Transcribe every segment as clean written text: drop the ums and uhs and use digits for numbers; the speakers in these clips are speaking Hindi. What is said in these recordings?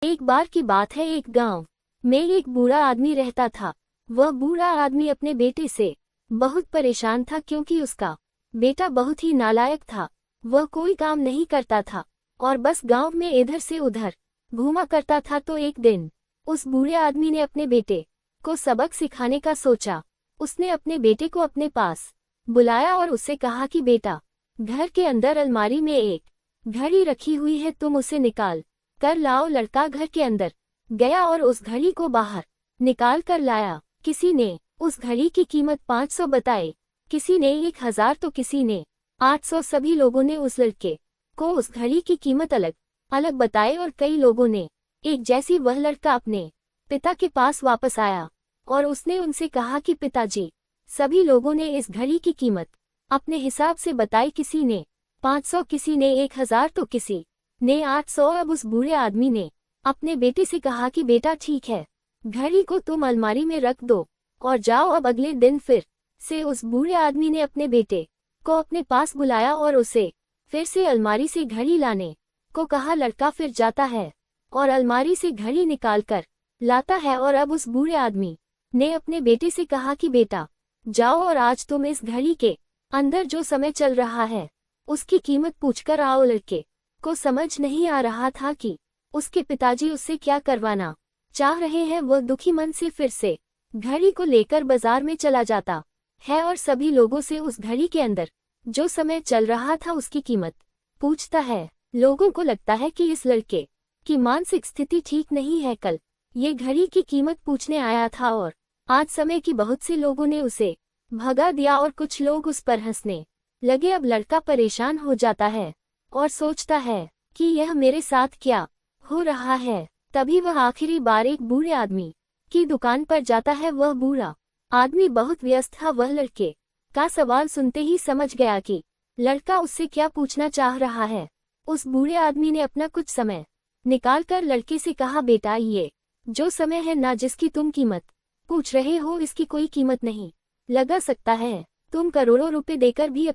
एक बार की बात है, एक गांव में एक बूढ़ा आदमी रहता था। वह बूढ़ा आदमी अपने बेटे से बहुत परेशान था क्योंकि उसका बेटा बहुत ही नालायक था। वह कोई काम नहीं करता था और बस गांव में इधर से उधर घूमा करता था। तो एक दिन उस बूढ़े आदमी ने अपने बेटे को सबक सिखाने का सोचा। उसने अपने बेटे को अपने पास बुलाया और उससे कहा कि बेटा, घर के अंदर अलमारी में एक घड़ी रखी हुई है, तुम उसे निकाल कर लाओ। लड़का घर के अंदर गया और उस घड़ी को बाहर निकाल कर लाया। किसी ने उस घड़ी की कीमत 500 बताई, किसी ने 1000 तो किसी ने 800। सभी लोगों ने उस लड़के को उस घड़ी की कीमत अलग अलग बताई और कई लोगों ने एक जैसी। वह लड़का अपने पिता के पास वापस आया और उसने उनसे कहा कि पिताजी, सभी लोगों ने इस घड़ी की कीमत अपने हिसाब से बताई। किसी ने 500, किसी ने 1000 तो किसी ने 800। अब उस बूढ़े आदमी ने अपने बेटे से कहा कि बेटा ठीक है, घड़ी को तुम अलमारी में रख दो और जाओ। अब अगले दिन फिर से उस बूढ़े आदमी ने अपने बेटे को अपने पास बुलाया और उसे फिर से अलमारी से घड़ी लाने को कहा। लड़का फिर जाता है और अलमारी से घड़ी निकाल कर लाता है। और अब उस बूढ़े आदमी ने अपने बेटे से कहा कि बेटा, जाओ और आज तुम इस घड़ी के अंदर जो समय चल रहा है उसकी कीमत पूछकर आओ। लड़के को समझ नहीं आ रहा था कि उसके पिताजी उससे क्या करवाना चाह रहे हैं। वह दुखी मन से फिर से घड़ी को लेकर बाजार में चला जाता है और सभी लोगों से उस घड़ी के अंदर जो समय चल रहा था उसकी कीमत पूछता है। लोगों को लगता है कि इस लड़के की मानसिक स्थिति ठीक नहीं है। कल ये घड़ी की कीमत पूछने आया था और आज समय की बहुत से लोगों ने उसे भगा दिया और कुछ लोग उस पर हंसने लगे। अब लड़का परेशान हो जाता है और सोचता है कि यह मेरे साथ क्या हो रहा है। तभी वह आखिरी बार एक बूढ़े आदमी की दुकान पर जाता है। वह बूढ़ा आदमी बहुत व्यस्त था। वह लड़के का सवाल सुनते ही समझ गया कि लड़का उससे क्या पूछना चाह रहा है। उस बूढ़े आदमी ने अपना कुछ समय निकालकर लड़के से कहा, बेटा, ये जो समय है ना, जिसकी तुम कीमत पूछ रहे हो, इसकी कोई कीमत नहीं लगा सकता है। तुम करोड़ों रुपए देकर भी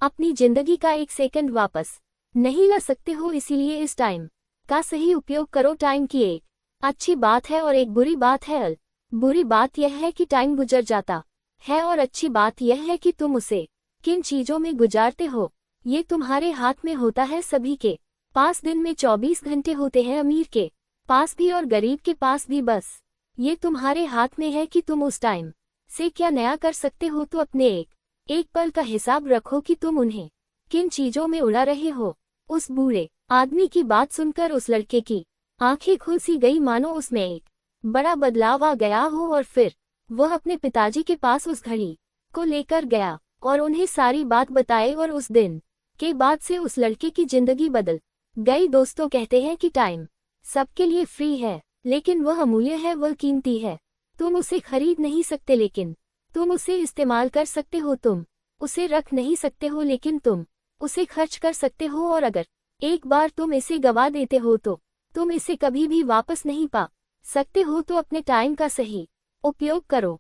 अपनी जिंदगी का एक सेकंड वापस नहीं ला सकते हो। इसीलिए इस टाइम का सही उपयोग करो। टाइम की एक अच्छी बात है और एक बुरी बात है। बुरी बात यह है कि टाइम गुजर जाता है और अच्छी बात यह है कि तुम उसे किन चीजों में गुजारते हो ये तुम्हारे हाथ में होता है। सभी के पास दिन में 24 घंटे होते हैं, अमीर के पास भी और गरीब के पास भी। बस ये तुम्हारे हाथ में है कि तुम उस टाइम से क्या नया कर सकते हो। तो अपने एक पल का हिसाब रखो कि तुम उन्हें किन चीजों में उड़ा रहे हो। उस बूढ़े आदमी की बात सुनकर उस लड़के की आंखें खुल सी गई, मानो उसमें एक बड़ा बदलाव आ गया हो। और फिर वह अपने पिताजी के पास उस घड़ी को लेकर गया और उन्हें सारी बात बताई और उस दिन के बाद से उस लड़के की जिंदगी बदल गई। दोस्तों, कहते हैं कि टाइम सबके लिए फ्री है, लेकिन वह अमूल्य है, वह कीमती है। तुम उसे खरीद नहीं सकते, लेकिन तुम उसे इस्तेमाल कर सकते हो। तुम उसे रख नहीं सकते हो, लेकिन तुम उसे खर्च कर सकते हो। और अगर एक बार तुम इसे गवा देते हो तो तुम इसे कभी भी वापस नहीं पा सकते हो। तो अपने टाइम का सही उपयोग करो।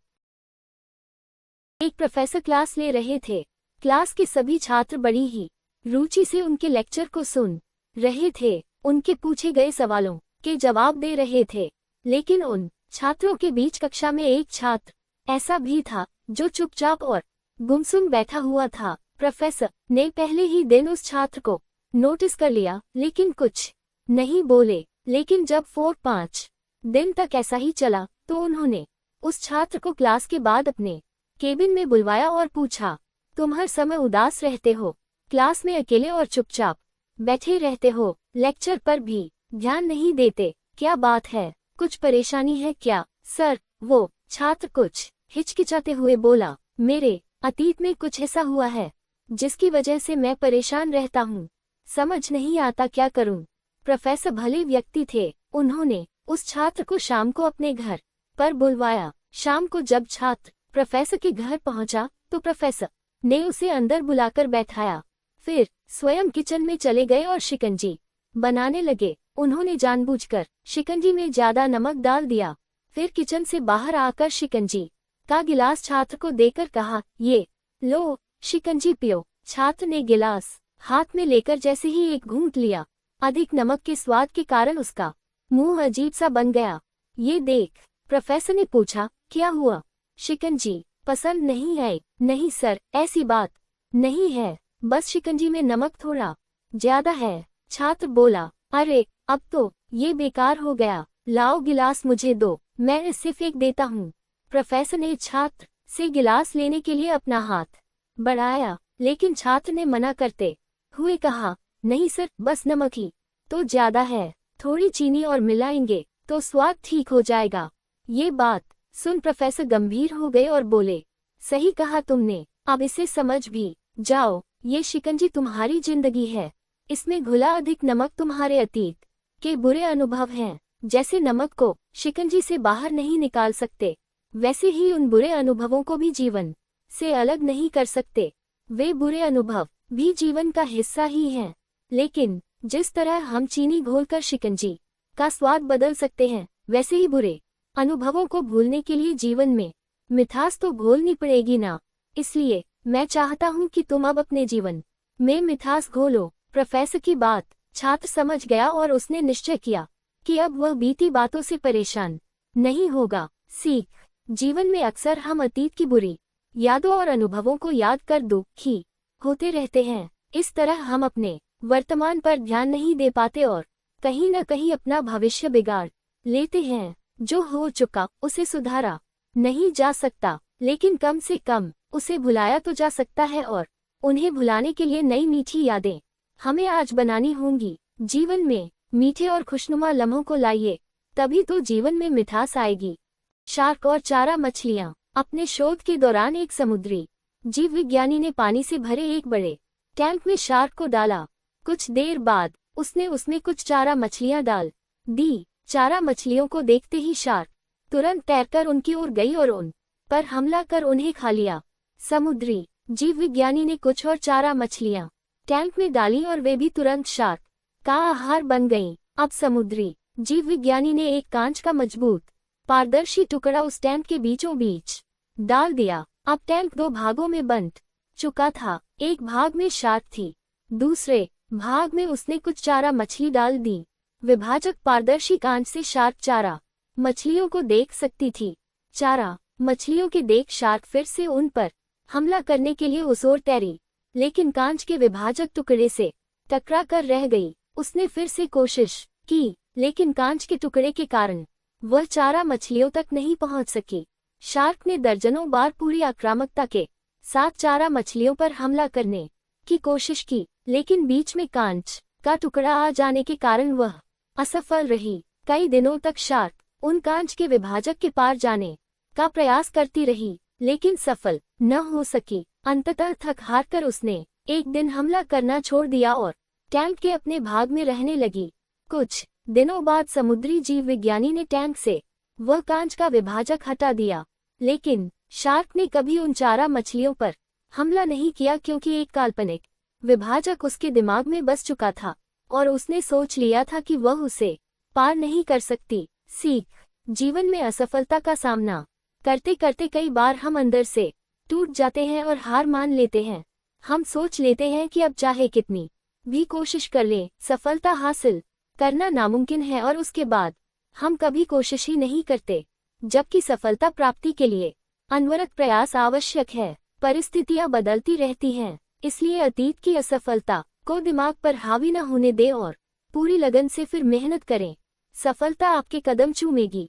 एक प्रोफेसर क्लास ले रहे थे। क्लास के सभी छात्र बड़ी ही रुचि से उनके लेक्चर को सुन रहे थे। उनके पूछे गए सवालों के जवाब दे रहे थे, लेकिन उन छात्रों के बीच कक्षा में एक छात्र ऐसा भी था जो चुपचाप और गुमसुम बैठा हुआ था। प्रोफेसर ने पहले ही दिन उस छात्र को नोटिस कर लिया, लेकिन कुछ नहीं बोले। लेकिन जब 4-5 दिन तक ऐसा ही चला तो उन्होंने उस छात्र को क्लास के बाद अपने केबिन में बुलवाया और पूछा, तुम हर समय उदास रहते हो, क्लास में अकेले और चुपचाप बैठे रहते हो, लेक्चर पर भी ध्यान नहीं देते, क्या बात है? कुछ परेशानी है क्या? सर, वो छात्र कुछ हिचकिचाते हुए बोला, मेरे अतीत में कुछ ऐसा हुआ है जिसकी वजह से मैं परेशान रहता हूँ, समझ नहीं आता क्या करूँ। प्रोफेसर भले व्यक्ति थे, उन्होंने उस छात्र को शाम को अपने घर पर बुलवाया। शाम को जब छात्र प्रोफेसर के घर पहुंचा तो प्रोफेसर ने उसे अंदर बुलाकर बैठाया। फिर स्वयं किचन में चले गए और शिकंजी बनाने लगे। उन्होंने जानबूझकर शिकंजी में ज्यादा नमक डाल दिया। फिर किचन से बाहर आकर शिकंजी का गिलास छात्र को देकर कहा, ये लो, शिकंजी पियो। छात्र ने गिलास हाथ में लेकर जैसे ही एक घूंट लिया, अधिक नमक के स्वाद के कारण उसका मुंह अजीब सा बन गया। ये देख, प्रोफेसर ने पूछा, क्या हुआ? शिकंजी पसंद नहीं आई? नहीं सर, ऐसी बात नहीं है, बस शिकंजी में नमक थोड़ा ज्यादा है। छात्र बोला, अरे अब तो ये बेकार हो गया, लाओ गिलास मुझे दो, मैं इसे फेंक देता हूँ। प्रोफेसर ने छात्र से गिलास लेने के लिए अपना हाथ बढ़ाया, लेकिन छात्र ने मना करते हुए कहा, नहीं सर, बस नमक ही तो ज्यादा है, थोड़ी चीनी और मिलाएंगे तो स्वाद ठीक हो जाएगा। ये बात सुन प्रोफेसर गंभीर हो गए और बोले, सही कहा तुमने, अब इसे समझ भी जाओ, ये शिकंजी तुम्हारी जिंदगी है, इसमें घुला अधिक नमक तुम्हारे अतीत के बुरे अनुभव हैं। जैसे नमक को शिकंजी से बाहर नहीं निकाल सकते, वैसे ही उन बुरे अनुभवों को भी जीवन से अलग नहीं कर सकते। वे बुरे अनुभव भी जीवन का हिस्सा ही हैं। लेकिन जिस तरह हम चीनी घोलकर शिकंजी का स्वाद बदल सकते हैं, वैसे ही बुरे अनुभवों को भूलने के लिए जीवन में मिठास तो घोलनी पड़ेगी ना। इसलिए मैं चाहता हूँ कि तुम अब अपने जीवन में मिठास घोलो। प्रोफेसर की बात छात्र समझ गया और उसने निश्चय किया कि अब वह बीती बातों से परेशान नहीं होगा। सीख, जीवन में अक्सर हम अतीत की बुरी यादों और अनुभवों को याद कर दुखी होते रहते हैं। इस तरह हम अपने वर्तमान पर ध्यान नहीं दे पाते और कहीं न कहीं अपना भविष्य बिगाड़ लेते हैं। जो हो चुका उसे सुधारा नहीं जा सकता, लेकिन कम से कम उसे भुलाया तो जा सकता है, और उन्हें भुलाने के लिए नई मीठी यादें हमें आज बनानी होंगी। जीवन में मीठे और खुशनुमा लम्हों को लाइए, तभी तो जीवन में मिठास आएगी। शार्क और चारा मछलियां। अपने शोध के दौरान एक समुद्री जीव विज्ञानी ने पानी से भरे एक बड़े टैंक में शार्क को डाला। कुछ देर बाद उसने उसमें कुछ चारा मछलियां डाल दी। चारा मछलियों को देखते ही शार्क तुरंत तैरकर उनकी ओर गई और उन पर हमला कर उन्हें खा लिया। समुद्री जीव विज्ञानी ने कुछ और चारा मछलियां टैंक में डाली और वे भी तुरंत शार्क का आहार बन गईं। अब समुद्री जीव विज्ञानी ने एक कांच का मजबूत पारदर्शी टुकड़ा उस टैंक के बीचों बीच डाल दिया। अब टैंक दो भागों में बंट चुका था। एक भाग में शार्क थी, दूसरे भाग में उसने कुछ चारा मछली डाल दी। विभाजक पारदर्शी कांच से शार्क चारा मछलियों को देख सकती थी। चारा मछलियों के देख शार्क फिर से उन पर हमला करने के लिए उस ओर तैरी, लेकिन कांच के विभाजक टुकड़े से टकरा कर रह गई। उसने फिर से कोशिश की, लेकिन कांच के टुकड़े के कारण वह चारा मछलियों तक नहीं पहुंच सकी। शार्क ने दर्जनों बार पूरी आक्रामकता के साथ चारा मछलियों पर हमला करने की कोशिश की, लेकिन बीच में कांच का टुकड़ा आ जाने के कारण वह असफल रही। कई दिनों तक शार्क उन कांच के विभाजक के पार जाने का प्रयास करती रही, लेकिन सफल न हो सकी। अंततः थक हार कर उसने एक दिन हमला करना छोड़ दिया और टैंक के अपने भाग में रहने लगी। कुछ दिनों बाद समुद्री जीव विज्ञानी ने टैंक से वह कांच का विभाजक हटा दिया, लेकिन शार्क ने कभी उन चारा मछलियों पर हमला नहीं किया, क्योंकि एक काल्पनिक विभाजक उसके दिमाग में बस चुका था और उसने सोच लिया था कि वह उसे पार नहीं कर सकती। सीख, जीवन में असफलता का सामना करते करते कई बार हम अंदर से टूट जाते हैं और हार मान लेते हैं। हम सोच लेते हैं कि अब चाहे कितनी भी कोशिश कर लें, सफलता हासिल करना नामुमकिन है, और उसके बाद हम कभी कोशिश ही नहीं करते, जबकि सफलता प्राप्ति के लिए अनवरत प्रयास आवश्यक है। परिस्थितियां बदलती रहती हैं, इसलिए अतीत की असफलता को दिमाग पर हावी न होने दें और पूरी लगन से फिर मेहनत करें। सफलता आपके कदम चूमेगी।